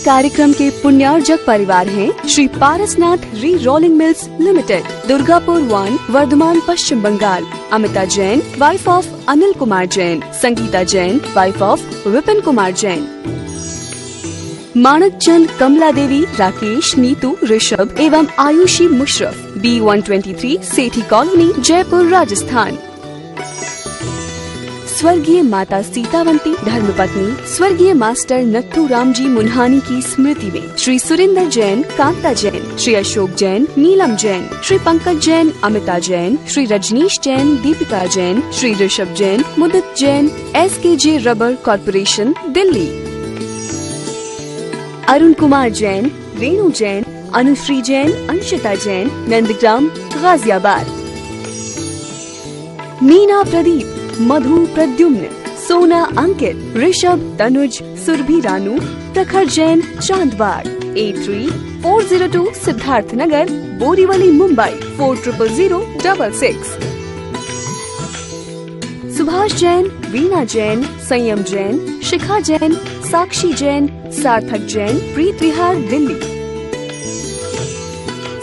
कार्यक्रम के पुण्यार्जक परिवार हैं Shri Parasnath re rolling mills limited, Durgapur 1, Bardhaman, Paschim Bengal. Amita Jain, wife of Anil Kumar Jain. Sangeeta Jain, wife of Vipin Kumar Jain. Manak Chand, Kamla Devi, Rakesh, Neetu, Rishabh एवं आयुषी मुशरफ, B123 सेठी कॉलोनी, जयपुर, राजस्थान। स्वर्गीय माता सीतावंती धर्मपत्नी स्वर्गीय मास्टर नत्थू राम जी मुन्हानी की स्मृति में Shri Surendra Jain, Kanta Jain, Shri Ashok Jain, Neelam Jain, Shri Pankaj Jain, Amita Jain, Shri Rajneesh Jain, Deepika Jain, Shri Rishabh Jain, Mudit Jain, SKJ rubber corporation, Delhi. Arun Kumar Jain, Renu Jain, Anushri Jain, Anshita Jain, Nandgram, Ghaziabad. Meena Pradeep, Madhu Pradyumn, Sona Ankit, Rishabh, Tanuj, Surabhi Ranu, प्रखर जैन, चांदबाग। 83-402 सिद्धार्थ नगर, बोरीवली, मुंबई 400066। सुभाष जैन, वीणा जैन, संयम जैन, शिखा जैन, साक्षी जैन, सार्थक जैन, प्रीत विहार, दिल्ली।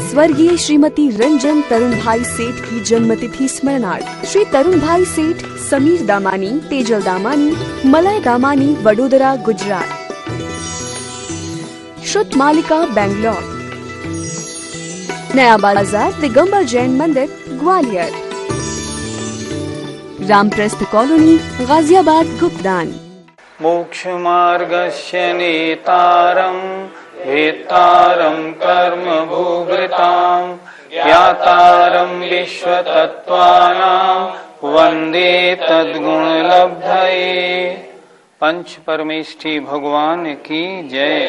स्वर्गीय श्रीमती रंजन तरुण भाई सेठ की जन्मतिथि स्मरणार्थ श्री तरुण भाई सेठ, समीर दामानी, तेजल दामानी, मलय दामानी, वडोदरा, गुजरात। श्रुत मालिका, बैंगलोर। नया बाजार, दिगंबर जैन मंदिर, ग्वालियर। रामप्रस्थ कॉलोनी, गाजियाबाद, गुप्तान। मोक्ष मार्गस्य नेतारं वेत्तारं कर्म भूभृतां ज्ञातारं विश्वतत्त्वानां वंदे तद्गुणलब्धये। पंच परमेष्ठी भगवान की जय।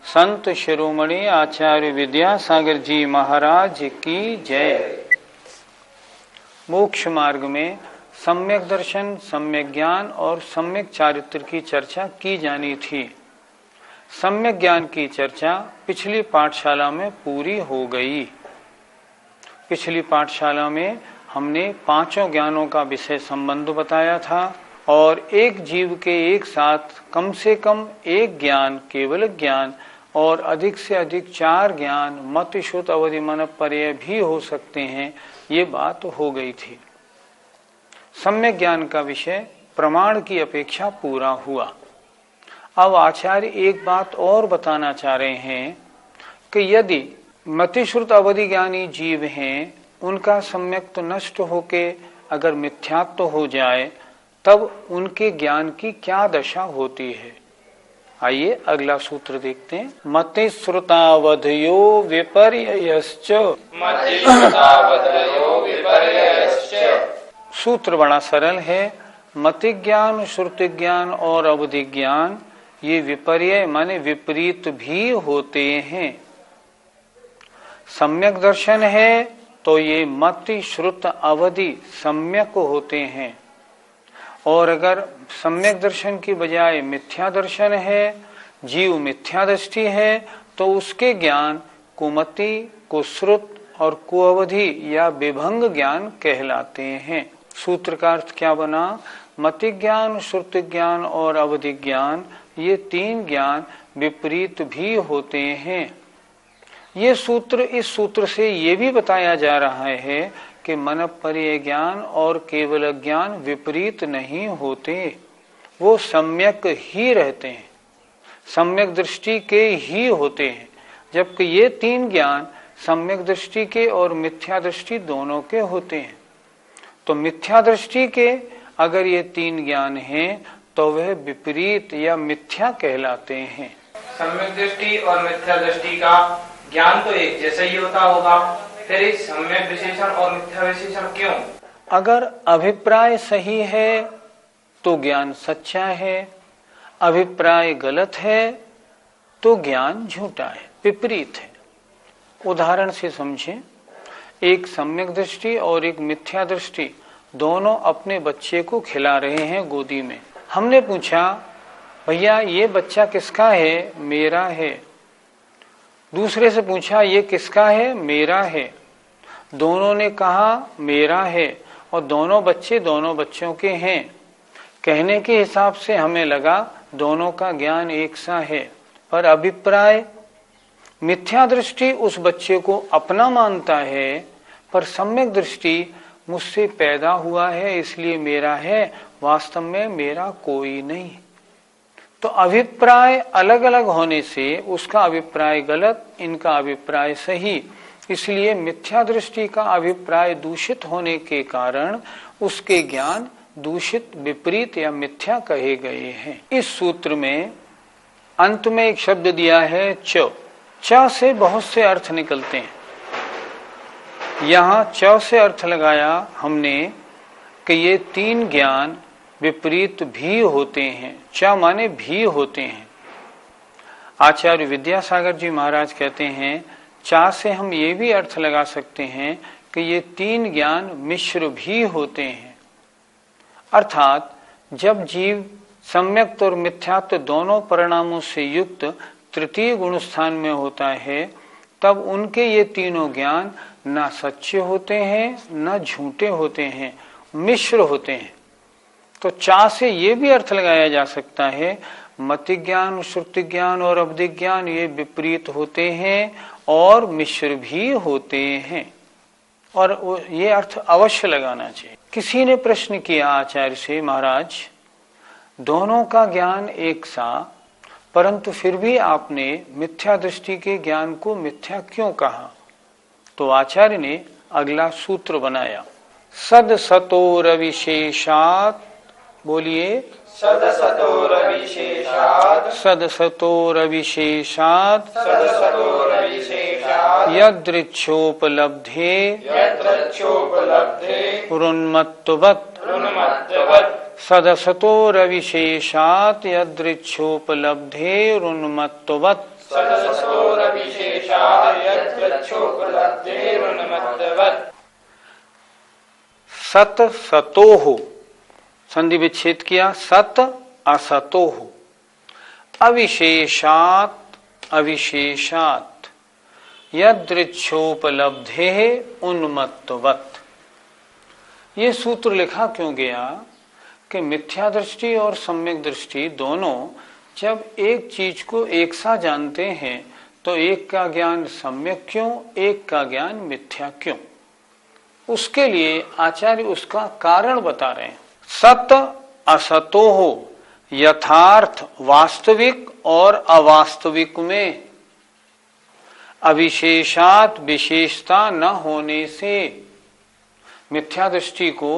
संत शिरोमणि आचार्य विद्यासागर जी महाराज की जय। मोक्ष मार्ग में सम्यक दर्शन, सम्यक ज्ञान और सम्यक चारित्र की चर्चा की जानी थी। सम्यक ज्ञान की चर्चा पिछली पाठशाला में पूरी हो गई। पिछली पाठशाला में हमने पांचों ज्ञानों का विषय संबंध बताया था और एक जीव के एक साथ कम से कम एक ज्ञान, केवल ज्ञान और अधिक से अधिक 4 ज्ञान, मत, श्रुत, अवधि, मन, पर्याय भी हो सकते हैं, ये बात हो गई थी। सम्यक ज्ञान का विषय प्रमाण की अपेक्षा पूरा हुआ। अब आचार्य एक बात और बताना चाह रहे हैं कि यदि मतिश्रुत अवधि ज्ञानी जीव हैं, उनका सम्यक तो नष्ट होके अगर मिथ्यात्व हो जाए तब उनके ज्ञान की क्या दशा होती है। आइए अगला सूत्र देखते हैं। मतिश्रुतावधयो विपर्ययश्च। सूत्र बड़ा सरल है। मति ज्ञान, श्रुति ज्ञान और अवधि ज्ञान ये विपर्य माने विपरीत भी होते हैं। सम्यक दर्शन है तो ये मति, श्रुत, अवधि सम्यक होते हैं और अगर सम्यक दर्शन की बजाय मिथ्या दर्शन है, जीव मिथ्या दृष्टि है, तो उसके ज्ञान कुमति, कुश्रुत और कुअवधि या विभंग ज्ञान कहलाते हैं। सूत्र का अर्थ क्या बना? मति ज्ञान, श्रुति ज्ञान और अवधि ज्ञान ये 3 ज्ञान विपरीत भी होते हैं। ये सूत्र, इस सूत्र से ये भी बताया जा रहा है कि मन पर्याय ज्ञान और केवल ज्ञान विपरीत नहीं होते, वो सम्यक ही रहते हैं, सम्यक दृष्टि के ही होते हैं। जबकि ये 3 ज्ञान सम्यक दृष्टि के और मिथ्या दृष्टि दोनों के होते हैं। तो मिथ्या दृष्टि के अगर ये 3 ज्ञान हैं तो वह विपरीत या मिथ्या कहलाते हैं। सम्यक दृष्टि और मिथ्या दृष्टि का ज्ञान तो एक जैसा ही होता होगा, फिर इस सम्यक विशेषण और मिथ्या विशेषण क्यों? अगर अभिप्राय सही है तो ज्ञान सच्चा है, अभिप्राय गलत है तो ज्ञान झूठा है, विपरीत है। उदाहरण से समझें। एक सम्यक दृष्टि और एक मिथ्या दृष्टि दोनों अपने बच्चे को खिला रहे हैं गोदी में। हमने पूछा, भैया ये बच्चा किसका है? मेरा है। दूसरे से पूछा, ये किसका है? मेरा है। दोनों ने कहा मेरा है और दोनों बच्चे दोनों बच्चों के हैं। कहने के हिसाब से हमें लगा दोनों का ज्ञान एक सा है, पर अभिप्राय। मिथ्या दृष्टि उस बच्चे को अपना मानता है, पर सम्यक दृष्टि मुझसे पैदा हुआ है इसलिए मेरा है, वास्तव में मेरा कोई नहीं। तो अभिप्राय अलग अलग होने से उसका अभिप्राय गलत, इनका अभिप्राय सही, इसलिए मिथ्या दृष्टि का अभिप्राय दूषित होने के कारण उसके ज्ञान दूषित, विपरीत या मिथ्या कहे गए हैं। इस सूत्र में अंत में एक शब्द दिया है च। च से बहुत से अर्थ निकलते हैं। यहाँ च से अर्थ लगाया हमने कि ये तीन ज्ञान विपरीत भी होते हैं। च माने भी होते हैं। आचार्य विद्यासागर जी महाराज कहते हैं चा से हम ये भी अर्थ लगा सकते हैं कि ये तीन ज्ञान मिश्र भी होते हैं। अर्थात जब जीव सम्यक्त और मिथ्यात्व दोनों परिणामों से युक्त तृतीय गुण स्थान में होता है, तब उनके ये तीनों ज्ञान न सच्चे होते हैं न झूठे होते हैं, मिश्र होते हैं। तो चा से ये भी अर्थ लगाया जा सकता है मति ज्ञान, श्रुति ज्ञान और अवधि ज्ञान ये विपरीत होते हैं और मिश्र भी होते हैं, और ये अर्थ अवश्य लगाना चाहिए। किसी ने प्रश्न किया आचार्य से, महाराज दोनों का ज्ञान एक सा, परंतु फिर भी आपने मिथ्या दृष्टि के ज्ञान को मिथ्या क्यों कहा? तो आचार्य ने अगला सूत्र बनाया, सद सतोर विशेषात। बोलिए, सद सतोर विशेषात्, सद सतोर विशेषात, सद सतोर विशेषात्, यदृच्छोपलब्धे, यदृच्छोपलब्धे, उन्मत्तवत्, उन्मत्तवत्, सदसतोर विशेषात यदृच्छोपलब्धे उन्मत्तवत्, सदसतोर विशेषात्, यदृच्छोपलब्धे, उन्मत्तवत्। सत सतोह, संधि विच्छेद किया, सत असतोह, अविशेषात अविशेषात, यदृच्छोपलब्धे उन्मत्तवत्। ये सूत्र लिखा क्यों गया कि मिथ्या दृष्टि और सम्यक दृष्टि दोनों जब एक चीज को एक सा जानते हैं तो एक का ज्ञान सम्यक क्यों, एक का ज्ञान मिथ्या क्यों? उसके लिए आचार्य उसका कारण बता रहे हैं। सत असतोह, यथार्थ वास्तविक और अवास्तविक में, अविशेषात विशेषता न होने से। मिथ्या दृष्टि को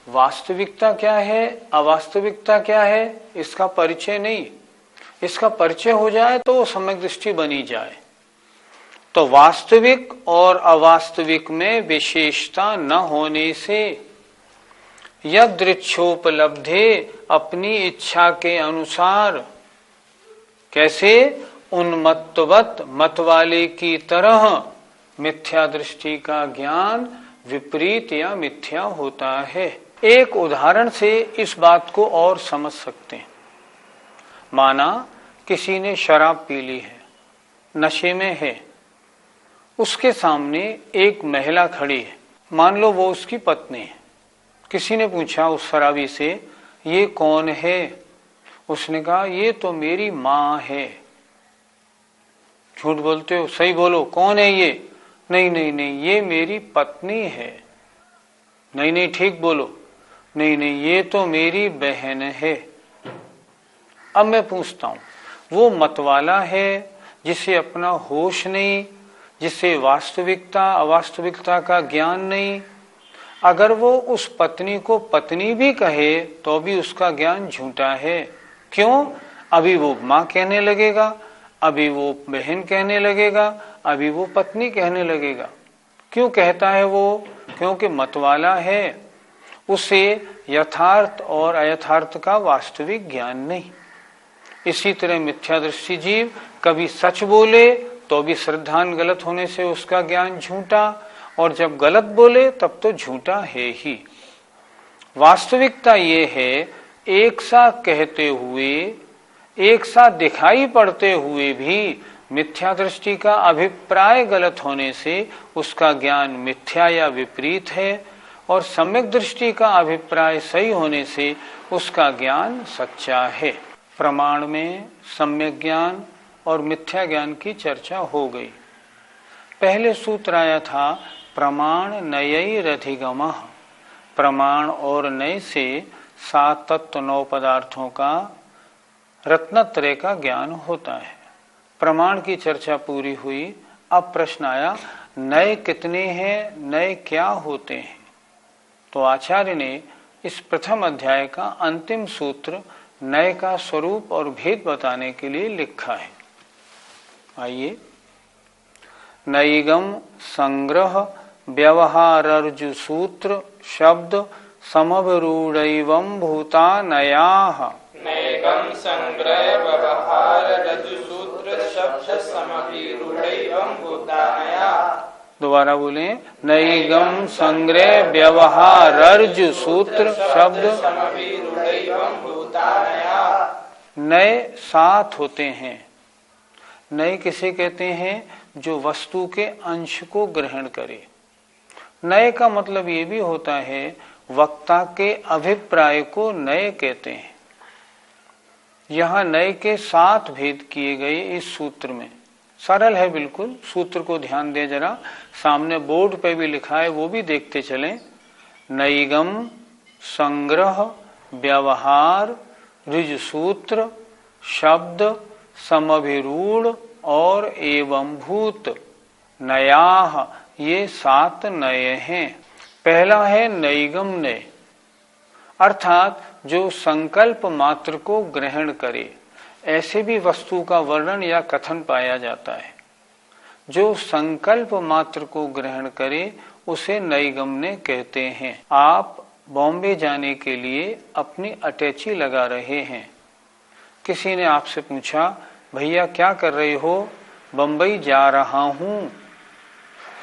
वास्तविकता क्या है, अवास्तविकता क्या है, इसका परिचय नहीं। इसका परिचय हो जाए तो वो सम्यक दृष्टि बनी जाए। तो वास्तविक और अवास्तविक में विशेषता न होने से, यदृच्छोपलब्धे अपनी इच्छा के अनुसार, कैसे, उन्मत्तवत् मतवाले की तरह मिथ्या दृष्टि का ज्ञान विपरीत या मिथ्या होता है। एक उदाहरण से इस बात को और समझ सकते हैं। माना किसी ने शराब पी ली है, नशे में है, उसके सामने एक महिला खड़ी है, मान लो वो उसकी पत्नी है। किसी ने पूछा उस शराबी से, ये कौन है? उसने कहा ये तो मेरी माँ है। झूठ बोलते हो, सही बोलो, कौन है ये? नहीं नहीं नहीं, ये मेरी पत्नी है। नहीं नहीं, ठीक बोलो। नहीं नहीं, ये तो मेरी बहन है। अब मैं पूछता हूं, वो मतवाला है जिसे अपना होश नहीं, जिसे वास्तविकता अवास्तविकता का ज्ञान नहीं, अगर वो उस पत्नी को पत्नी भी कहे तो भी उसका ज्ञान झूठा है। क्यों? अभी वो माँ कहने लगेगा, अभी वो बहन कहने लगेगा, अभी वो पत्नी कहने लगेगा। क्यों कहता है वो? क्योंकि मतवाला है, उसे यथार्थ और अयथार्थ का वास्तविक ज्ञान नहीं। इसी तरह मिथ्यादृष्टि जीव कभी सच बोले तो भी श्रद्धान गलत होने से उसका ज्ञान झूठा, और जब गलत बोले तब तो झूठा है ही। वास्तविकता ये है, एक सा कहते हुए, एक सा दिखाई पड़ते हुए भी मिथ्या दृष्टि का अभिप्राय गलत होने से उसका ज्ञान मिथ्या या विपरीत है, और सम्यक दृष्टि का अभिप्राय सही होने से उसका ज्ञान सच्चा है। प्रमाण में सम्यक ज्ञान और मिथ्या ज्ञान की चर्चा हो गई। पहले सूत्र आया था प्रमाण नयैरधिगमः, प्रमाण और नय से 7 तत्व 9 पदार्थों का रत्नत्रय का ज्ञान होता है। प्रमाण की चर्चा पूरी हुई। अब प्रश्न आया नय कितने हैं, नय क्या होते हैं। तो आचार्य ने इस प्रथम अध्याय का अंतिम सूत्र नय का स्वरूप और भेद बताने के लिए लिखा है। आइए, नैगम संग्रह व्यवहारर्जु सूत्र शब्द समभिरूढ़ैवं भूता नयाः। नैगम संग्रह व्यवहार रज्जु सूत्र शब्द समभिरूढ़ैवं भूता नयाः। दोबारा बोले, नैगम संग्रह व्यवहारर्जु सूत्र शब्द समभिरूढ़ैवं भूता नयाः। नए 7 होते हैं। नए किसे कहते हैं? जो वस्तु के अंश को ग्रहण करे। नए का मतलब ये भी होता है वक्ता के अभिप्राय को नए कहते हैं। यहाँ नए के 7 भेद किए गए इस सूत्र में। सरल है बिल्कुल, सूत्र को ध्यान दे जरा, सामने बोर्ड पे भी लिखा है, वो भी देखते चलें। नैगम संग्रह व्यवहार ऋज सूत्र शब्द समभिरूढ़ और एवं भूत नयाः, ये 7 नए हैं। पहला है नैगम नय, अर्थात जो संकल्प मात्र को ग्रहण करे। ऐसे भी वस्तु का वर्णन या कथन पाया जाता है। जो संकल्प मात्र को ग्रहण करे उसे नैगम्य कहते हैं। आप बॉम्बे जाने के लिए अपनी अटैची लगा रहे हैं। किसी ने आपसे पूछा, भैया क्या कर रहे हो? बम्बई जा रहा हूं।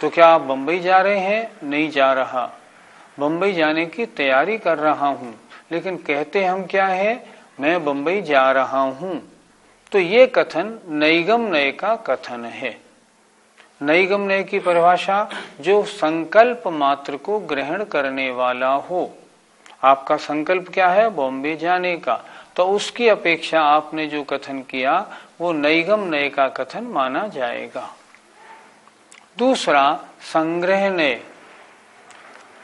तो क्या आप बम्बई जा रहे हैं? नहीं जा रहा, बम्बई जाने की तैयारी कर रहा हूं। लेकिन कहते हम क्या है? मैं बम्बई जा रहा हूं। तो ये कथन नैगम नय का कथन है। नैगम नय की परिभाषा, जो संकल्प मात्र को ग्रहण करने वाला हो। आपका संकल्प क्या है? बॉम्बे जाने का। तो उसकी अपेक्षा आपने जो कथन किया वो नैगम नय का कथन माना जाएगा। दूसरा संग्रह नय,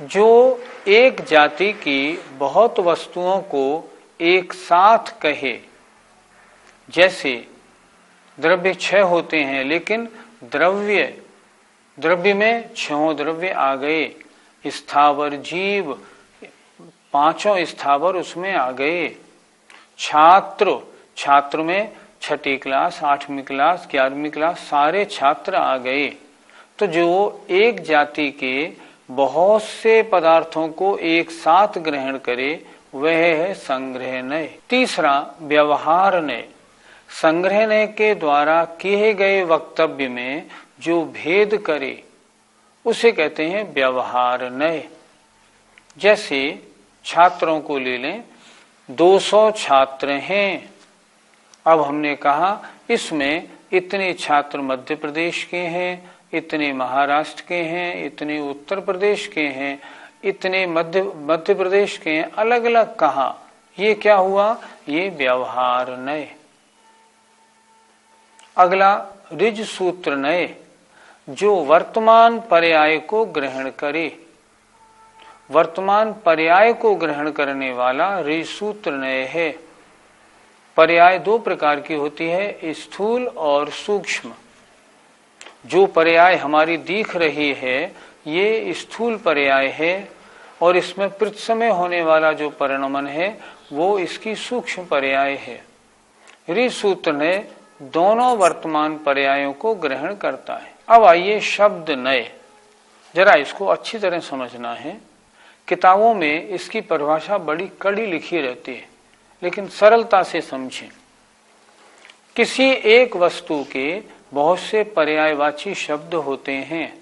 जो एक जाति की बहुत वस्तुओं को एक साथ कहे। जैसे द्रव्य 6 होते हैं, लेकिन द्रव्य में 6 द्रव्य आ गए। स्थावर जीव 5 स्थावर उसमें आ गए। छात्र में 6ठी क्लास 8वीं क्लास 11वीं क्लास सारे छात्र आ गए। तो जो एक जाति के बहुत से पदार्थों को एक साथ ग्रहण करे वह है संग्रह नय। तीसरा व्यवहार नय, संग्रह नय के द्वारा किए गए वक्तव्य में जो भेद करे उसे कहते हैं व्यवहार नय। जैसे छात्रों को ले लें, 200 छात्र हैं। अब हमने कहा इसमें इतने छात्र मध्य प्रदेश के हैं, इतने महाराष्ट्र के हैं, इतने उत्तर प्रदेश के हैं, इतने मध्य प्रदेश के हैं, अलग अलग कहा। ये क्या हुआ? ये व्यवहार नय। अगला ऋज सूत्र नय, जो वर्तमान पर्याय को ग्रहण करे। वर्तमान पर्याय को ग्रहण करने वाला ऋज सूत्र नय है। पर्याय 2 प्रकार की होती है, स्थूल और सूक्ष्म। जो पर्याय हमारी दिख रही है ये स्थूल पर्याय है, और इसमें प्रत्समय होने वाला जो परिणमन है वो इसकी सूक्ष्म पर्याय है। ऋज सूत्र ने दोनों वर्तमान पर्यायों को ग्रहण करता है। अब आइए शब्द नय, जरा इसको अच्छी तरह समझना है। किताबों में इसकी परिभाषा बड़ी कड़ी लिखी रहती है, लेकिन सरलता से समझें। किसी एक वस्तु के बहुत से पर्यायवाची शब्द होते हैं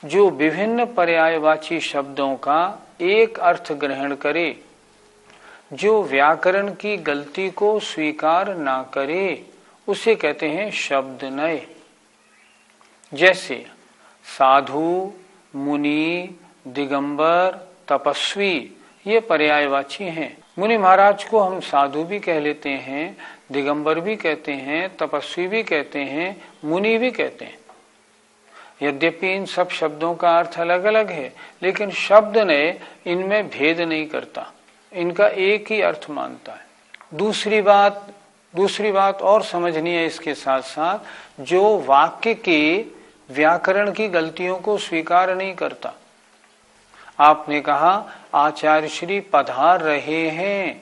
जो विभिन्न पर्यायवाची शब्दों का एक अर्थ ग्रहण करे, जो व्याकरण की गलती को स्वीकार ना करे उसे कहते हैं शब्द नय। जैसे साधु, मुनि, दिगंबर, तपस्वी ये पर्यायवाची हैं। मुनि महाराज को हम साधु भी कह लेते हैं, दिगंबर भी कहते हैं, तपस्वी भी कहते हैं, मुनि भी कहते हैं। यद्यपि इन सब शब्दों का अर्थ अलग अलग है, लेकिन शब्द ने इनमें भेद नहीं करता, इनका एक ही अर्थ मानता है। दूसरी बात और समझनी है इसके साथ साथ, जो वाक्य की व्याकरण की गलतियों को स्वीकार नहीं करता। आपने कहा आचार्य श्री पधार रहे हैं,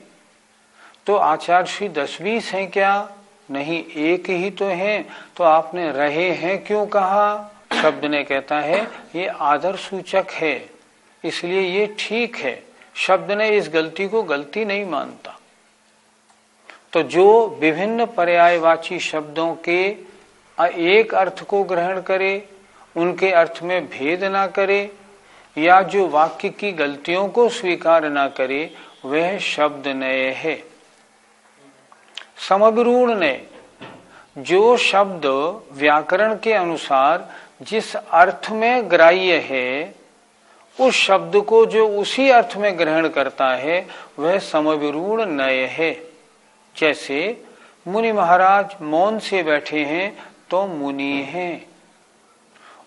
तो आचार्य श्री 10-20 हैं क्या? नहीं, एक ही तो हैं, तो आपने रहे हैं क्यों कहा? शब्द ने कहता है ये आदर सूचक है, इसलिए ये ठीक है। शब्द ने इस गलती को गलती नहीं मानता। तो जो विभिन्न पर्यायवाची शब्दों के एक अर्थ को ग्रहण करे, उनके अर्थ में भेद ना करे, या जो वाक्य की गलतियों को स्वीकार ना करे, वह शब्द नय है। समविरूढ़ ने जो शब्द व्याकरण के अनुसार जिस अर्थ में ग्राह्य है, उस शब्द को जो उसी अर्थ में ग्रहण करता है, वह समविरूढ़ नय है। जैसे मुनि महाराज मौन से बैठे हैं तो मुनि हैं,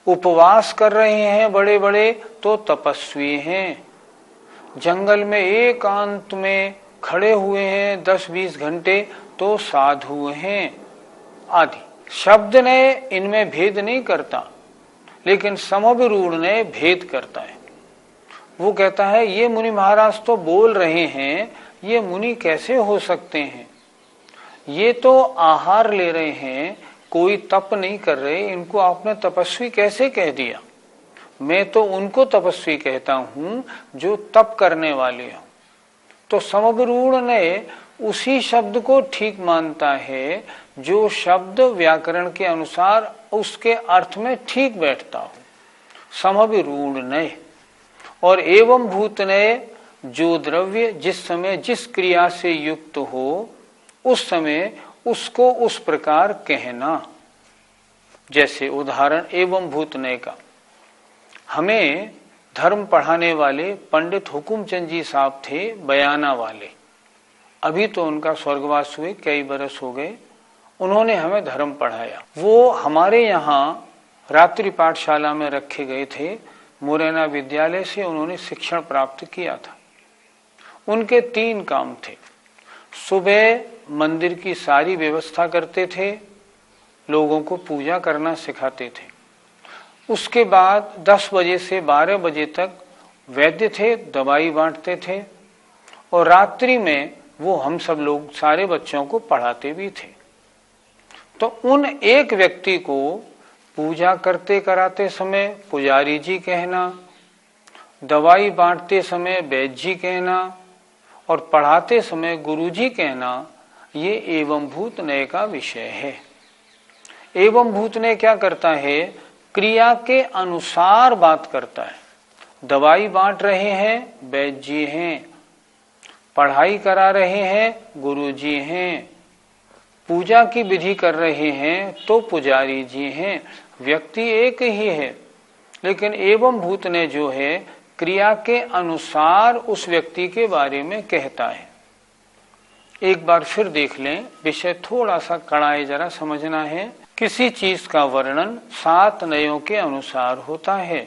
उपवास कर रहे हैं बड़े बड़े तो तपस्वी हैं, जंगल में एकांत में खड़े हुए हैं 10-20 घंटे तो साधु हैं आदि। शब्द ने इनमें भेद नहीं करता, लेकिन समविरूढ़ ने भेद करता है। वो कहता है ये मुनि महाराज तो बोल रहे हैं, ये मुनि कैसे हो सकते हैं? ये तो आहार ले रहे हैं, कोई तप नहीं कर रहे, इनको आपने तपस्वी कैसे कह दिया? मैं तो उनको तपस्वी कहता हूं जो तप करने वाले हो। तो समविरूढ़ ने उसी शब्द को ठीक मानता है जो शब्द व्याकरण के अनुसार उसके अर्थ में ठीक बैठता हो, समविरूढ़ ने। और एवं भूत ने जो द्रव्य जिस समय जिस क्रिया से युक्त हो, उस समय उसको उस प्रकार कहना। जैसे उदाहरण एवं भूत ने का, हमें धर्म पढ़ाने वाले पंडित हुकुमचंद जी साहब थे, बयाना वाले। अभी तो उनका स्वर्गवास हुए कई बरस हो गए। उन्होंने हमें धर्म पढ़ाया। वो हमारे यहाँ रात्रि पाठशाला में रखे गए थे। मुरैना विद्यालय से उन्होंने शिक्षण प्राप्त किया था। उनके 3 काम थे। सुबह मंदिर की सारी व्यवस्था करते थे, लोगों को पूजा करना सिखाते थे। उसके बाद 10 बजे से 12 बजे तक वैद्य थे, दवाई बांटते थे, और रात्रि में वो हम सब लोग सारे बच्चों को पढ़ाते भी थे। तो उन एक व्यक्ति को पूजा करते कराते समय पुजारी जी कहना, दवाई बांटते समय वैद्य जी कहना, और पढ़ाते समय गुरु जी कहना, ये एवं भूत नय का विषय है। एवं भूत नय क्या करता है? क्रिया के अनुसार बात करता है। दवाई बांट रहे हैं, वैद्य जी हैं। पढ़ाई करा रहे हैं, गुरु जी हैं। पूजा की विधि कर रहे हैं तो पुजारी जी हैं। व्यक्ति एक ही है, लेकिन एवं भूत ने जो है क्रिया के अनुसार उस व्यक्ति के बारे में कहता है। एक बार फिर देख लें, विषय थोड़ा सा कड़ा है, जरा समझना है। किसी चीज का वर्णन 7 नयों के अनुसार होता है।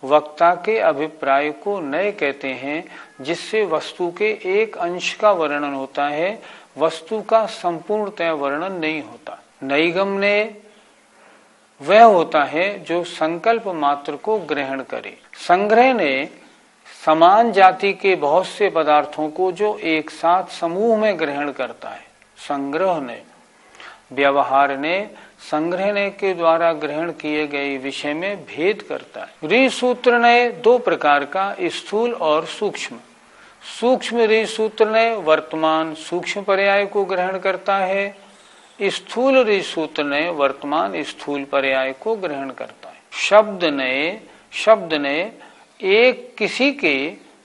वक्ता के अभिप्राय को नय कहते हैं, जिससे वस्तु के एक अंश का वर्णन होता है, वस्तु का संपूर्णतः वर्णन नहीं होता। नैगम ने वह होता है जो संकल्प मात्र को ग्रहण करे। संग्रह ने समान जाति के बहुत से पदार्थों को जो एक साथ समूह में ग्रहण करता है। संग्रह ने, व्यवहार ने संग्रहने के द्वारा ग्रहण किए गए विषय में भेद करता है। ऋ सूत्र ने 2 प्रकार का, स्थूल और सूक्ष्म। सूक्ष्म ऋ सूत्र ने वर्तमान सूक्ष्म पर्याय को ग्रहण करता है। स्थूल ऋ सूत्र ने वर्तमान स्थूल पर्याय को ग्रहण करता है। शब्द ने एक किसी के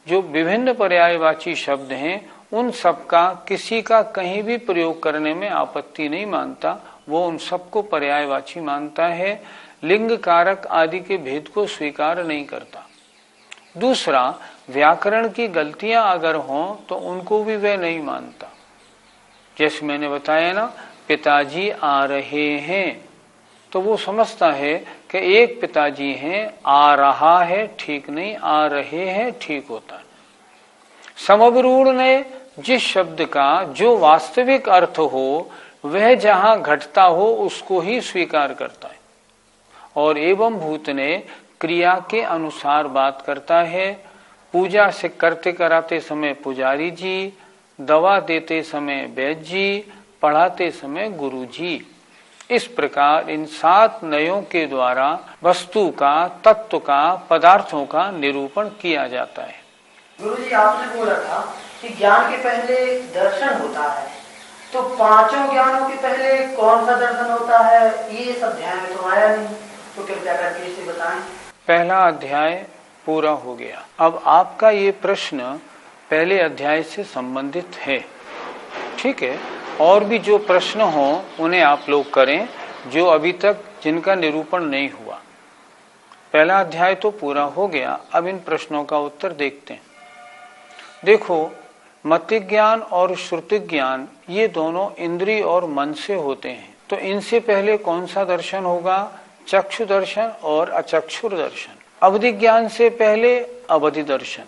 जो विभिन्न पर्यायवाची शब्द हैं, उन सब का किसी का कहीं भी प्रयोग करने में आपत्ति नहीं मानता। वो उन सबको पर्यायवाची मानता है। लिंग कारक आदि के भेद को स्वीकार नहीं करता। दूसरा, व्याकरण की गलतियां अगर हों तो उनको भी वह नहीं मानता। जैसे मैंने बताया ना, पिताजी आ रहे हैं, तो वो समझता है कि एक पिताजी हैं, आ रहा है ठीक नहीं, आ रहे हैं ठीक होता है। समवरूढ़ ने जिस शब्द का जो वास्तविक अर्थ हो वह जहां घटता हो उसको ही स्वीकार करता है, और एवं भूत ने क्रिया के अनुसार बात करता है। पूजा से करते कराते समय पुजारी जी, दवा देते समय वैद्य जी, पढ़ाते समय गुरु जी। इस प्रकार इन 7 नयों के द्वारा वस्तु का, तत्व का, पदार्थों का निरूपण किया जाता है। गुरुजी, आपने बोला था कि ज्ञान के पहले दर्शन होता है, तो 5 ज्ञानों के पहले कौन सा दर्शन होता है, ये सब ध्यान में तो आया नहीं, तो कृपया करके इसे बताएं। पहला अध्याय पूरा हो गया। अब आपका ये प्रश्न पहले अध्याय से संबंधित है, ठीक है। और भी जो प्रश्न हो उन्हें आप लोग करें, जो अभी तक जिनका निरूपण नहीं हुआ। पहला अध्याय तो पूरा हो गया, अब इन प्रश्नों का उत्तर देखते हैं। देखो, मति ज्ञान और श्रुति ज्ञान ये दोनों इंद्रिय और मन से होते हैं, तो इनसे पहले कौन सा दर्शन होगा? चक्षु दर्शन और अचक्षुर दर्शन। अवधि ज्ञान से पहले अवधि दर्शन,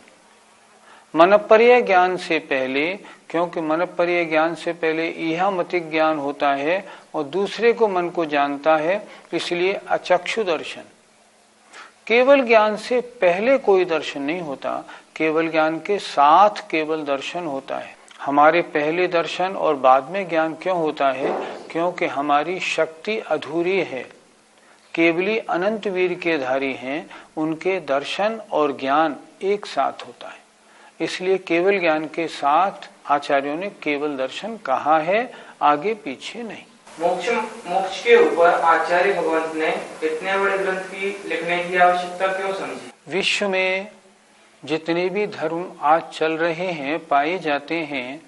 मनपर्य ज्ञान से पहले, क्योंकि मनपर्य ज्ञान से पहले यह मति ज्ञान होता है और दूसरे को मन को जानता है, इसलिए अचक्षु दर्शन। केवल ज्ञान से पहले कोई दर्शन नहीं होता, केवल ज्ञान के साथ केवल दर्शन होता है। हमारे पहले दर्शन और बाद में ज्ञान क्यों होता है? क्योंकि हमारी शक्ति अधूरी है। केवली अनंत वीर के धारी हैं, उनके दर्शन और ज्ञान एक साथ होता है, इसलिए केवल ज्ञान के साथ आचार्यों ने केवल दर्शन कहा है, आगे पीछे नहीं। मोक्ष के ऊपर आचार्य भगवंत ने इतने बड़े ग्रंथ की लिखने की आवश्यकता क्यों समझी? विश्व में जितने भी धर्म आज चल रहे हैं, पाए जाते हैं,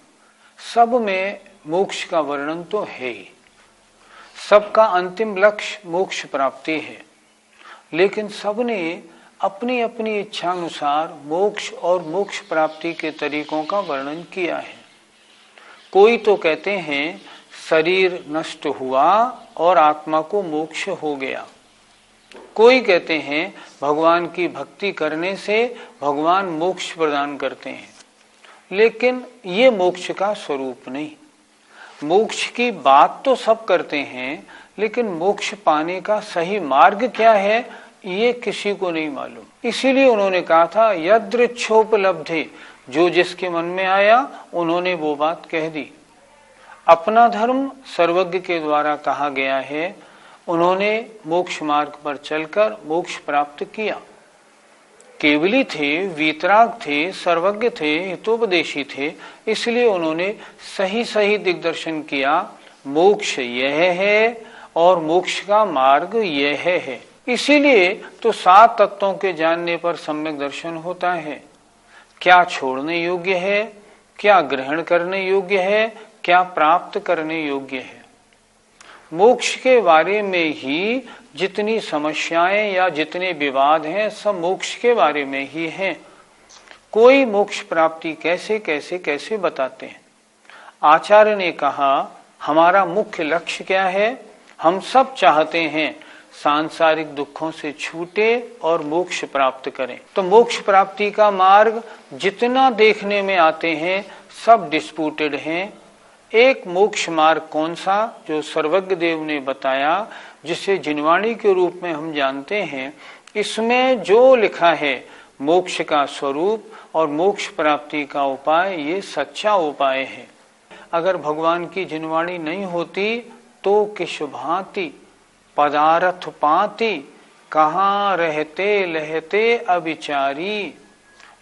सब में मोक्ष का वर्णन तो है ही। सबका अंतिम लक्ष्य मोक्ष प्राप्ति है, लेकिन सबने अपनी अपनी इच्छा अनुसार मोक्ष और मोक्ष प्राप्ति के तरीकों का वर्णन किया है। कोई तो कहते हैं शरीर नष्ट हुआ और आत्मा को मोक्ष हो गया, कोई कहते हैं भगवान की भक्ति करने से भगवान मोक्ष प्रदान करते हैं, लेकिन ये मोक्ष का स्वरूप नहीं। मोक्ष की बात तो सब करते हैं, लेकिन मोक्ष पाने का सही मार्ग क्या है ये किसी को नहीं मालूम। इसीलिए उन्होंने कहा था यदृच्छोपलब्धि, जो जिसके मन में आया उन्होंने वो बात कह दी। अपना धर्म सर्वज्ञ के द्वारा कहा गया है, उन्होंने मोक्ष मार्ग पर चलकर मोक्ष प्राप्त किया। केवली थे, वीतराग थे, सर्वज्ञ थे, हितोपदेशी थे, इसलिए उन्होंने सही सही दिग्दर्शन किया। मोक्ष यह है और मोक्ष का मार्ग यह है। इसीलिए तो 7 तत्वों के जानने पर सम्यक दर्शन होता है। क्या छोड़ने योग्य है, क्या ग्रहण करने योग्य है, क्या प्राप्त करने योग्य है। मोक्ष के बारे में ही जितनी समस्याएं या जितने विवाद हैं, सब मोक्ष के बारे में ही हैं। कोई मोक्ष प्राप्ति कैसे कैसे कैसे बताते हैं। आचार्य ने कहा हमारा मुख्य लक्ष्य क्या है? हम सब चाहते हैं सांसारिक दुखों से छूटे और मोक्ष प्राप्त करें। तो मोक्ष प्राप्ति का मार्ग जितना देखने में आते हैं सब डिस्प्यूटेड हैं। एक मोक्ष मार्ग कौन सा? जो सर्वज्ञ देव ने बताया, जिसे जिनवाणी के रूप में हम जानते हैं। इसमें जो लिखा है मोक्ष का स्वरूप और मोक्ष प्राप्ति का उपाय, ये सच्चा उपाय है। अगर भगवान की जिनवाणी नहीं होती तो किस भांति पदार्थ पाती, कहाँ रहते लहते अविचारी।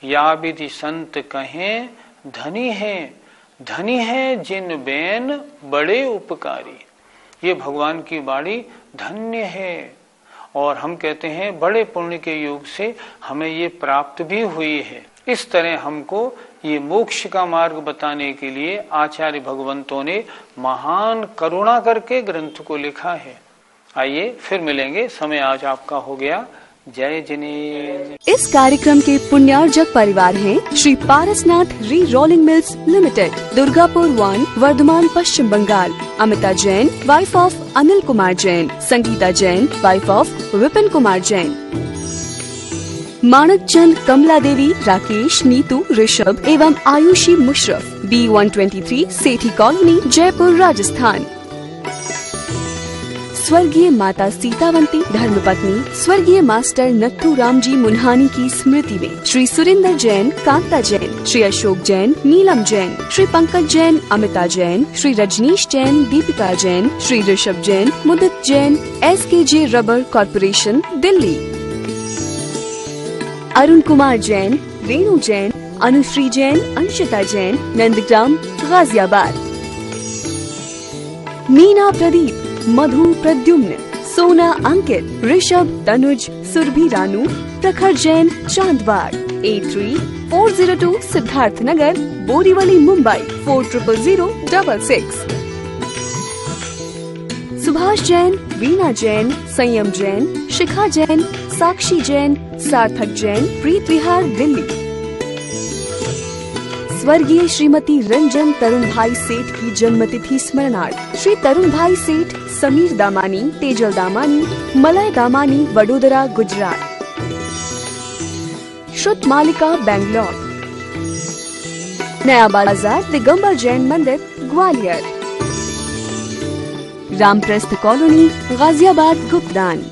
या विधि संत कहें धनी है, धनी है जिन बेन बड़े उपकारी। ये भगवान की बाणी धन्य है, और हम कहते हैं बड़े पुण्य के योग से हमें ये प्राप्त भी हुई है। इस तरह हमको ये मोक्ष का मार्ग बताने के लिए आचार्य भगवंतों ने महान करुणा करके ग्रंथ को लिखा है। आइए फिर मिलेंगे, समय आज आपका हो गया। जय जिनेन्द्र। इस कार्यक्रम के पुण्यार्जक परिवार हैं Shri Parasnath re rolling mills limited, Durgapur 1, Bardhaman, Paschim Bengal. Amita Jain, wife of Anil Kumar Jain. Sangeeta Jain, wife of Vipin Kumar Jain. Manak Chand, Kamla Devi, Rakesh, Neetu, Rishabh एवं आयुषी मुशरफ, B123 सेठी कॉलोनी, जयपुर, राजस्थान। स्वर्गीय माता सीतावंती धर्मपत्नी स्वर्गीय मास्टर नत्थू राम जी मुन्हानी की स्मृति में Shri Surendra Jain, Kanta Jain, Shri Ashok Jain, Neelam Jain, Shri Pankaj Jain, Amita Jain, Shri Rajneesh Jain, Deepika Jain, Shri Rishabh Jain, Mudit Jain, SKJ rubber corporation, Delhi. Arun Kumar Jain, Renu Jain, Anushri Jain, Anshita Jain, Nandgram, Ghaziabad. Meena Pradeep, Madhu Pradyumn, Sona Ankit, Rishabh, Tanuj, Surabhi Ranu, प्रखर जैन, चांदबाग। 83-402 सिद्धार्थ नगर, बोरीवली, मुंबई 400066। सुभाष जैन, वीना जैन, संयम जैन, शिखा जैन, साक्षी जैन, सार्थक जैन, प्रीत विहार, दिल्ली। स्वर्गीय श्रीमती रंजन तरुण भाई सेठ की जन्मतिथि स्मरणार्थ श्री तरुण भाई सेठ, समीर दामानी, तेजल दामानी, मलय दामानी, वडोदरा, गुजरात। श्रुत मालिका, बैंगलोर। नया बाजार, दिगंबर जैन मंदिर, ग्वालियर। रामप्रस्थ कॉलोनी, गाजियाबाद, गुप्तान।